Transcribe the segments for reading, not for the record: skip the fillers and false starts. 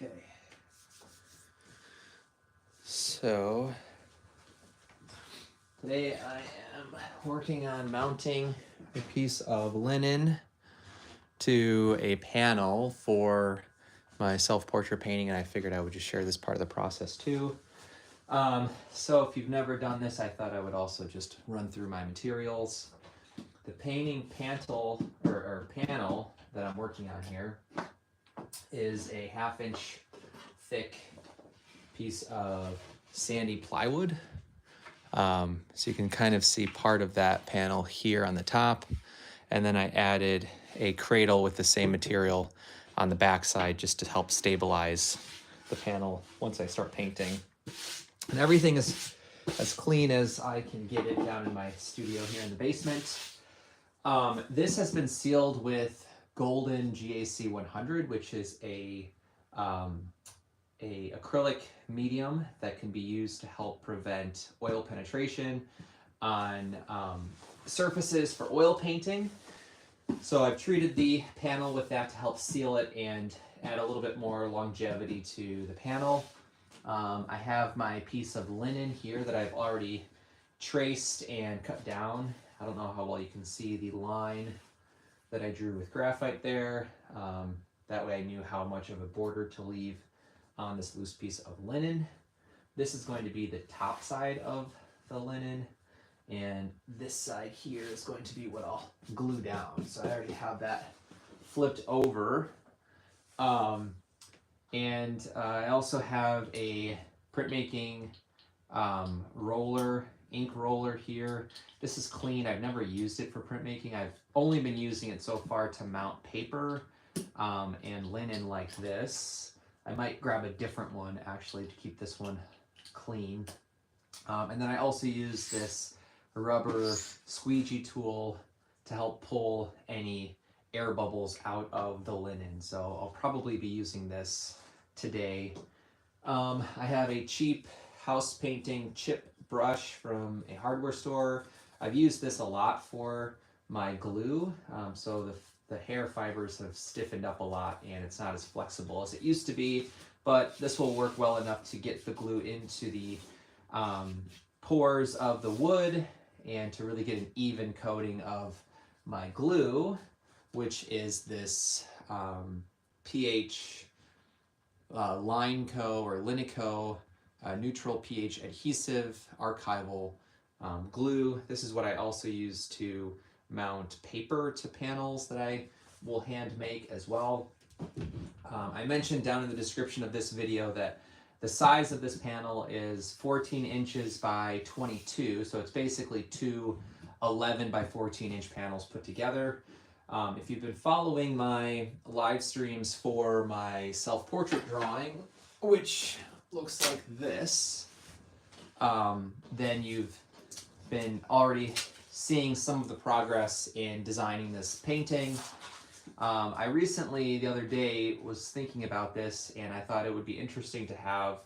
Okay. So today I am working on mounting a piece of linen to a panel for my self-portrait painting, and I figured I would just share this part of the process too. So if you've never done this, I thought I would also just run through my materials. The painting panel that I'm working on here is a 1/2 inch thick piece of sandy plywood. So you can kind of see part of that panel here on the top. And then I added a cradle with the same material on the back side just to help stabilize the panel once I start painting. And everything is as clean as I can get it down in my studio here in the basement. This has been sealed with golden GAC 100, which is a acrylic medium that can be used to help prevent oil penetration on surfaces for oil painting. So I've treated the panel with that to help seal it and add a little bit more longevity to the panel. I have my piece of linen here that I've already traced and cut down. I don't know how well you can see the line that I drew with graphite there. That way I knew how much of a border to leave on this loose piece of linen. This is going to be the top side of the linen, and this side here is going to be what I'll glue down. So I already have that flipped over. And I also have a printmaking ink roller here. This is clean. I've never used it for printmaking. I've only been using it so far to mount paper and linen like this. I might grab a different one actually to keep this one clean. And then I also use this rubber squeegee tool to help pull any air bubbles out of the linen. So I'll probably be using this today. I have a cheap house painting chip brush from a hardware store. I've used this a lot for my glue. So the hair fibers have stiffened up a lot and it's not as flexible as it used to be, but this will work well enough to get the glue into the pores of the wood and to really get an even coating of my glue, which is this pH Lineco or Linico neutral pH adhesive archival glue. This is what I also use to mount paper to panels that I will hand make as well. I mentioned down in the description of this video that the size of this panel is 14 inches by 22, so it's basically two 11 by 14 inch panels put together. If you've been following my live streams for my self-portrait drawing, which looks like this, then you've been already seeing some of the progress in designing this painting. I recently, the other day, was thinking about this and I thought it would be interesting to have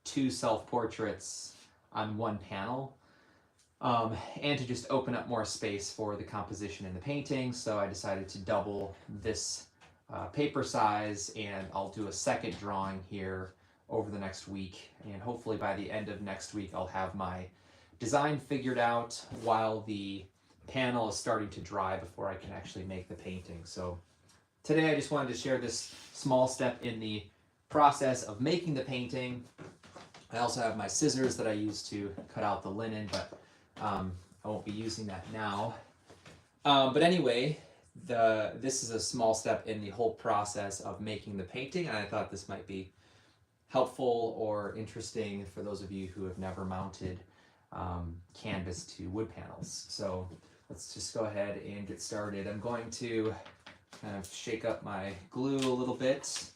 two self-portraits on one panel and to just open up more space for the composition in the painting. So I decided to double this paper size, and I'll do a second drawing here over the next week, and hopefully by the end of next week I'll have my design figured out while the panel is starting to dry before I can actually make the painting. So today I just wanted to share this small step in the process of making the painting. I also have my scissors that I use to cut out the linen, but I won't be using that now. But anyway, this is a small step in the whole process of making the painting, and I thought this might be helpful or interesting for those of you who have never mounted canvas to wood panels. So let's just go ahead and get started. I'm going to kind of shake up my glue a little bit.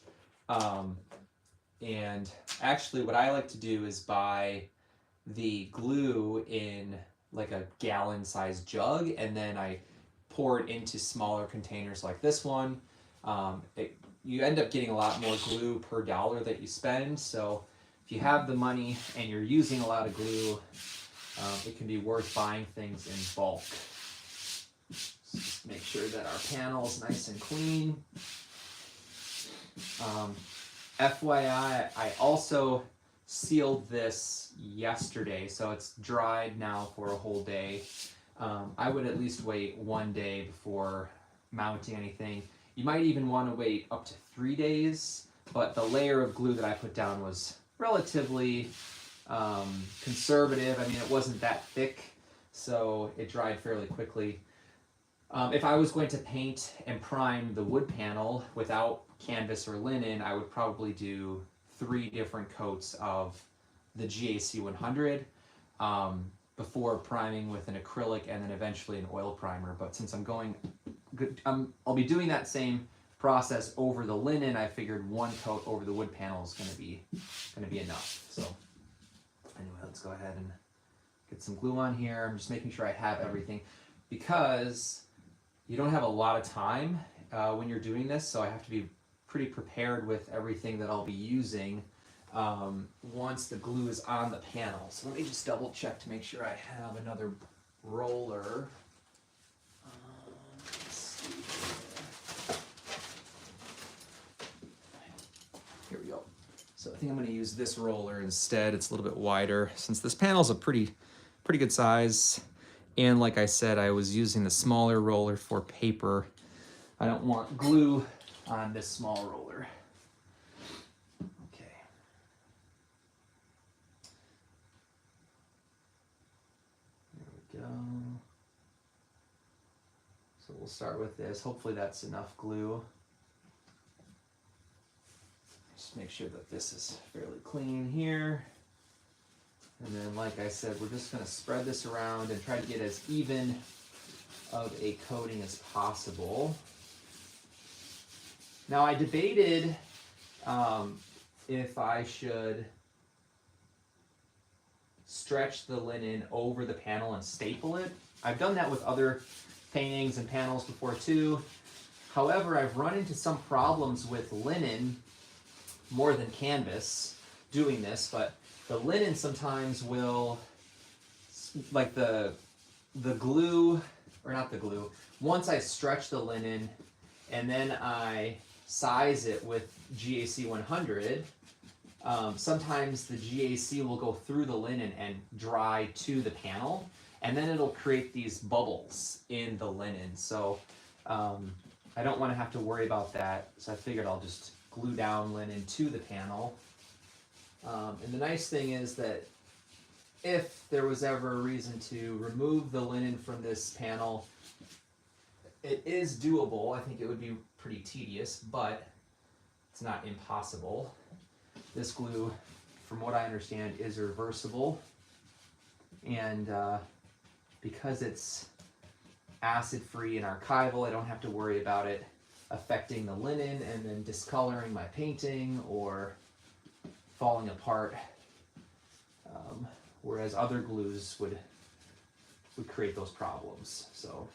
And actually what I like to do is buy the glue in like a gallon sized jug, and then I pour it into smaller containers like this one. You end up getting a lot more glue per dollar that you spend. So if you have the money and you're using a lot of glue, it can be worth buying things in bulk. So just make sure that our panel is nice and clean. FYI, I also sealed this yesterday, so it's dried now for a whole day. I would at least wait 1 day before mounting anything. You might even want to wait up to 3 days, but the layer of glue that I put down was relatively conservative. I mean, it wasn't that thick, so it dried fairly quickly. If I was going to paint and prime the wood panel without canvas or linen, I would probably do 3 different coats of the GAC 100 before priming with an acrylic and then eventually an oil primer. But since I'll be doing that same process over the linen, I figured 1 coat over the wood panel is going to be enough. So anyway, let's go ahead and get some glue on here. I'm just making sure I have everything because you don't have a lot of time when you're doing this, so I have to be pretty prepared with everything that I'll be using once the glue is on the panel. So let me just double check to make sure I have another roller. Let's see. Here we go. So I think I'm going to use this roller instead. It's a little bit wider since this panel's a pretty good size. And like I said, I was using the smaller roller for paper. I don't want glue on this small roller. Okay. There we go. So we'll start with this. Hopefully that's enough glue. Just make sure that this is fairly clean here. And then, like I said, we're just going to spread this around and try to get as even of a coating as possible. Now, I debated if I should stretch the linen over the panel and staple it. I've done that with other paintings and panels before too. However, I've run into some problems with linen more than canvas doing this, but the linen sometimes will, like the glue, or not the glue, once I stretch the linen and then I size it with GAC 100, sometimes the GAC will go through the linen and dry to the panel, and then it'll create these bubbles in the linen. So I don't want to have to worry about that, so I figured I'll just glue down linen to the panel. And the nice thing is that if there was ever a reason to remove the linen from this panel, it is doable. I think it would be pretty tedious, but it's not impossible. This glue, from what I understand, is reversible. And because it's acid-free and archival, I don't have to worry about it affecting the linen and then discoloring my painting or falling apart, whereas other glues would create those problems. So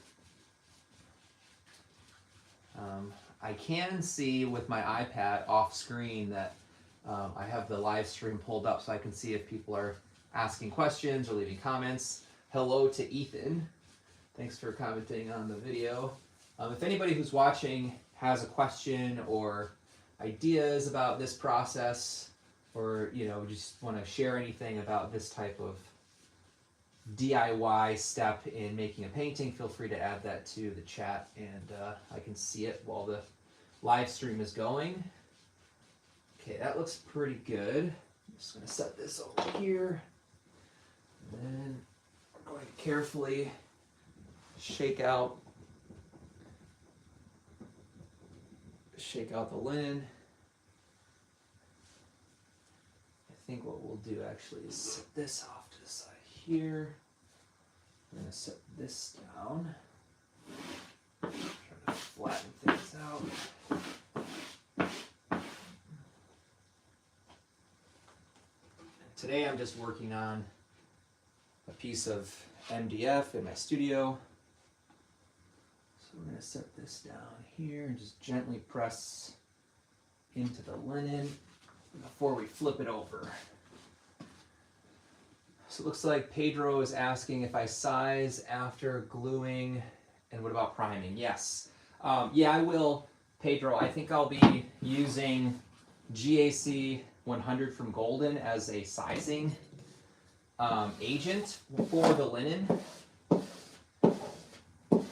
I can see with my iPad off screen that I have the live stream pulled up, so I can see if people are asking questions or leaving comments. Hello to Ethan. Thanks for commenting on the video. If anybody who's watching has a question or ideas about this process, or just want to share anything about this type of DIY step in making a painting, feel free to add that to the chat, and I can see it while the live stream is going. Okay, that looks pretty good. I'm just going to set this over here, and then we're going to carefully shake out the linen. I think what we'll do actually is set this off to the side here. I'm going to set this down. Try to flatten things out. Today I'm just working on a piece of MDF in my studio. So we're going to set this down here and just gently press into the linen before we flip it over. So it looks like Pedro is asking if I size after gluing, and what about priming? Yes. Yeah, I will, Pedro. I think I'll be using GAC 100 from Golden as a sizing agent for the linen.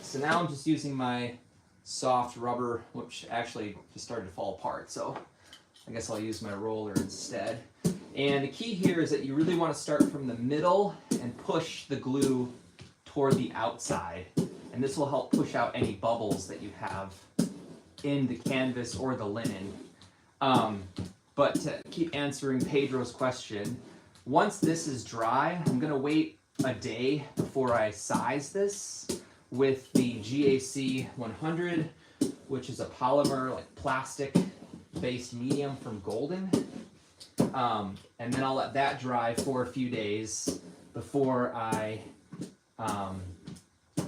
So now I'm just using my soft rubber, which actually just started to fall apart, so I guess I'll use my roller instead. And the key here is that you really want to start from the middle and push the glue toward the outside. And this will help push out any bubbles that you have in the canvas or the linen. But to keep answering Pedro's question, once this is dry, I'm going to wait a day before I size this with the GAC 100, which is a polymer, like plastic-based medium from Golden. And then I'll let that dry for a few days before I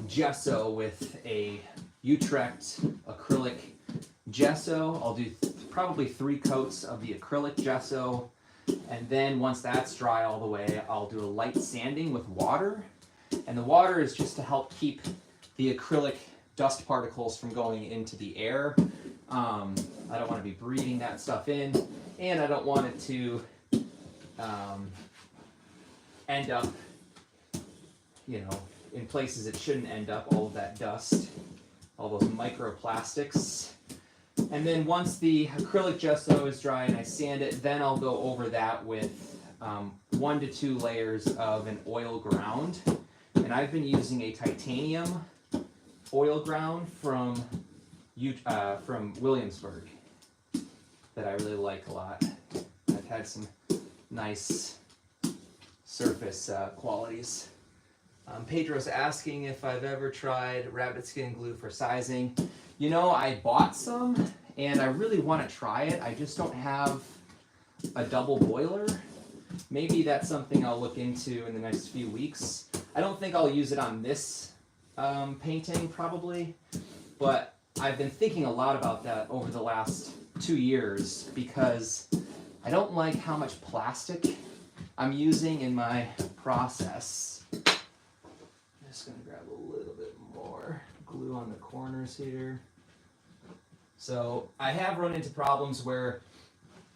gesso with a Utrecht acrylic gesso. I'll do probably 3 coats of the acrylic gesso, and then once that's dry all the way, I'll do a light sanding with water. And the water is just to help keep the acrylic dust particles from going into the air. I don't want to be breathing that stuff in, and I don't want it to end up, you know, in places it shouldn't end up, all of that dust, all those microplastics. And then once the acrylic gesso is dry and I sand it, then I'll go over that with 1 to 2 layers of an oil ground. And I've been using a titanium oil ground from Williamsburg that I really like a lot. I've had some nice surface qualities. Pedro's asking if I've ever tried rabbit skin glue for sizing. You know, I bought some and I really want to try it. I just don't have a double boiler. Maybe that's something I'll look into in the next few weeks. I don't think I'll use it on this painting probably, but I've been thinking a lot about that over the last 2 years because I don't like how much plastic I'm using in my process. I'm just going to grab a little bit more glue on the corners here. So I have run into problems where,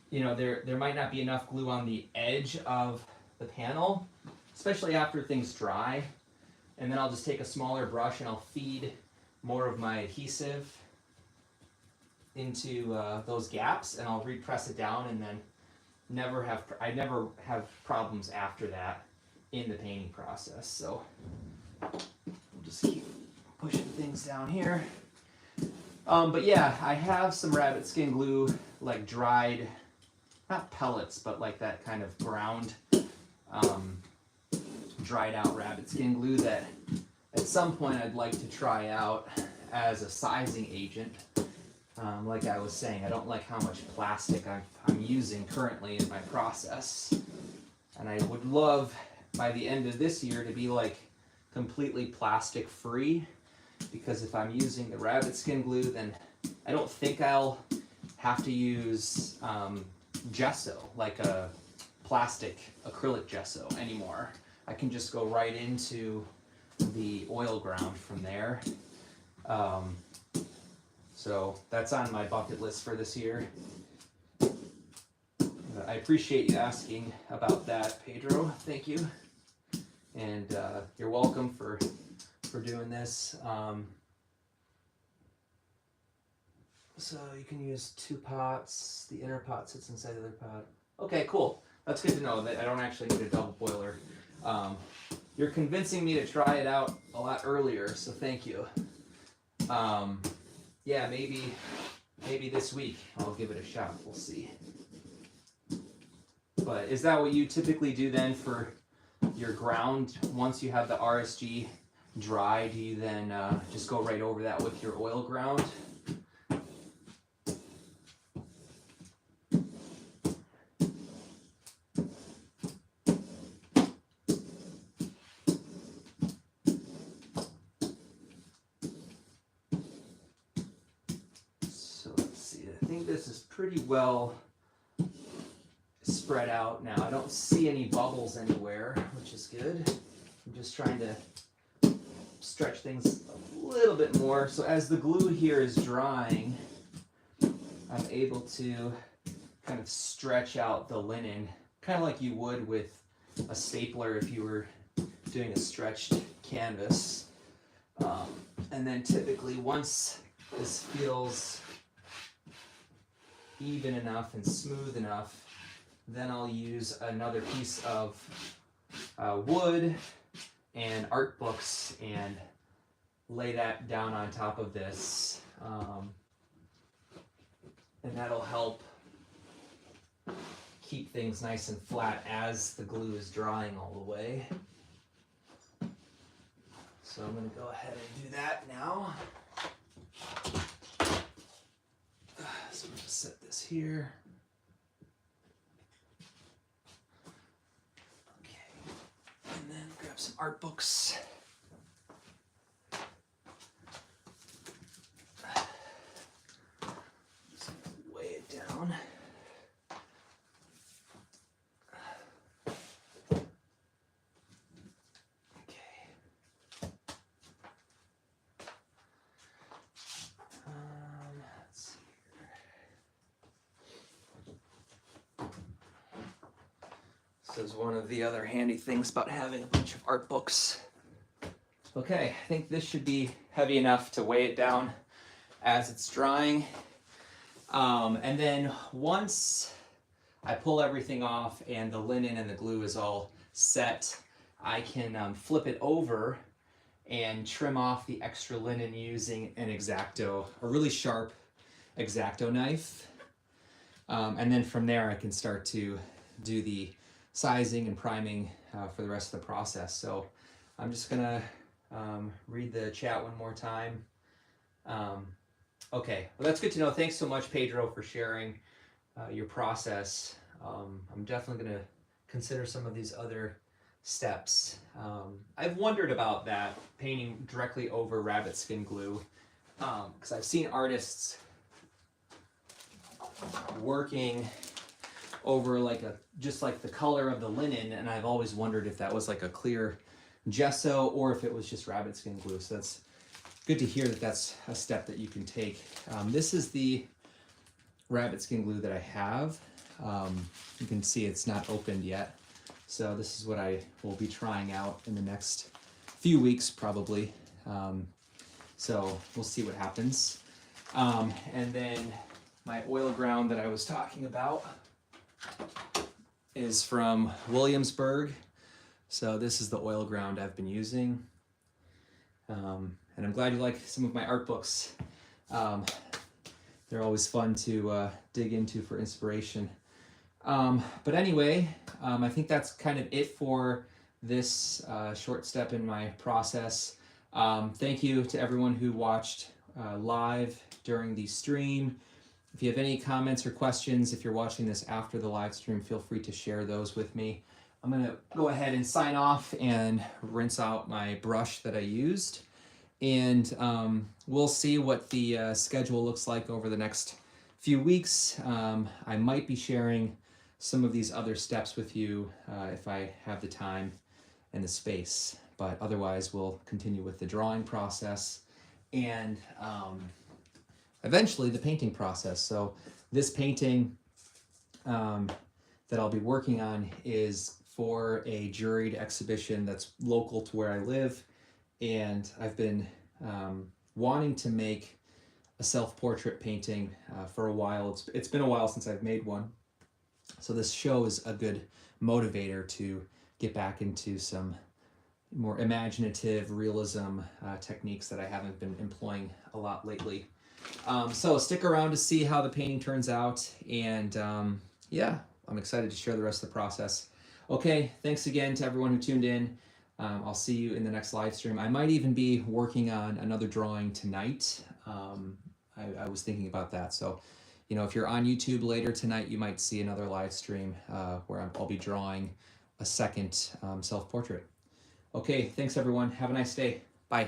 you know, there might not be enough glue on the edge of the panel, especially after things dry. And then I'll just take a smaller brush and I'll feed more of my adhesive into those gaps, and I'll repress it down, and then I never have problems after that in the painting process. So we'll just keep pushing things down here. But yeah, I have some rabbit skin glue, like dried, not pellets, but like that kind of ground, dried out rabbit skin glue that at some point I'd like to try out as a sizing agent. Like I was saying, I don't like how much plastic I'm using currently in my process. And I would love by the end of this year to be like completely plastic free, because if I'm using the rabbit skin glue, then I don't think I'll have to use gesso, like a plastic acrylic gesso anymore. I can just go right into the oil ground from there. So that's on my bucket list for this year. I appreciate you asking about that, Pedro. Thank you. And you're welcome for doing this. So you can use 2 pots. The inner pot sits inside the other pot. Okay, cool. That's good to know that I don't actually need a double boiler. You're convincing me to try it out a lot earlier, so thank you. Yeah, maybe this week I'll give it a shot. We'll see. But is that what you typically do then for your ground? Once you have the RSG dry, do you then just go right over that with your oil ground? This is pretty well spread out now. I don't see any bubbles anywhere, which is good. I'm just trying to stretch things a little bit more. So as the glue here is drying, I'm able to kind of stretch out the linen, kind of like you would with a stapler if you were doing a stretched canvas. And then typically once this feels even enough and smooth enough, then I'll use another piece of wood and art books and lay that down on top of this. And that'll help keep things nice and flat as the glue is drying all the way. So I'm going to go ahead and do that now. So I'm going to set this here. Okay, and then grab some art books. Just weigh it down. This is one of the other handy things about having a bunch of art books. Okay, I think this should be heavy enough to weigh it down as it's drying. And then once I pull everything off and the linen and the glue is all set, I can flip it over and trim off the extra linen using an X-Acto, a really sharp X-Acto knife. And then from there I can start to do the sizing and priming for the rest of the process. So I'm just gonna read the chat one more time. Okay, well that's good to know. Thanks so much, Pedro, for sharing your process. I'm definitely gonna consider some of these other steps. I've wondered about that, painting directly over rabbit skin glue, because I've seen artists working over like just like the color of the linen, and I've always wondered if that was like a clear gesso or if it was just rabbit skin glue. So that's good to hear that that's a step that you can take. This is the rabbit skin glue that I have. You can see it's not opened yet. So this is what I will be trying out in the next few weeks probably. So we'll see what happens. And then my oil ground that I was talking about is from Williamsburg. So this is the oil ground I've been using. And I'm glad you like some of my art books. They're always fun to dig into for inspiration. But anyway, I think that's kind of it for this short step in my process. Thank you to everyone who watched live during the stream. If you have any comments or questions, if you're watching this after the live stream, feel free to share those with me. I'm gonna go ahead and sign off and rinse out my brush that I used. And we'll see what the schedule looks like over the next few weeks. I might be sharing some of these other steps with you if I have the time and the space, but otherwise we'll continue with the drawing process and eventually the painting process. So this painting that I'll be working on is for a juried exhibition that's local to where I live, and I've been wanting to make a self-portrait painting for a while. It's been a while since I've made one, so this show is a good motivator to get back into some more imaginative realism techniques that I haven't been employing a lot lately. So stick around to see how the painting turns out, and yeah, I'm excited to share the rest of the process. Okay, thanks again to everyone who tuned in. I'll see you in the next live stream. I might even be working on another drawing tonight. I was thinking about that. So, you know, if you're on YouTube later tonight, you might see another live stream where I'll be drawing a second self-portrait. Okay, thanks everyone. Have a nice day. Bye.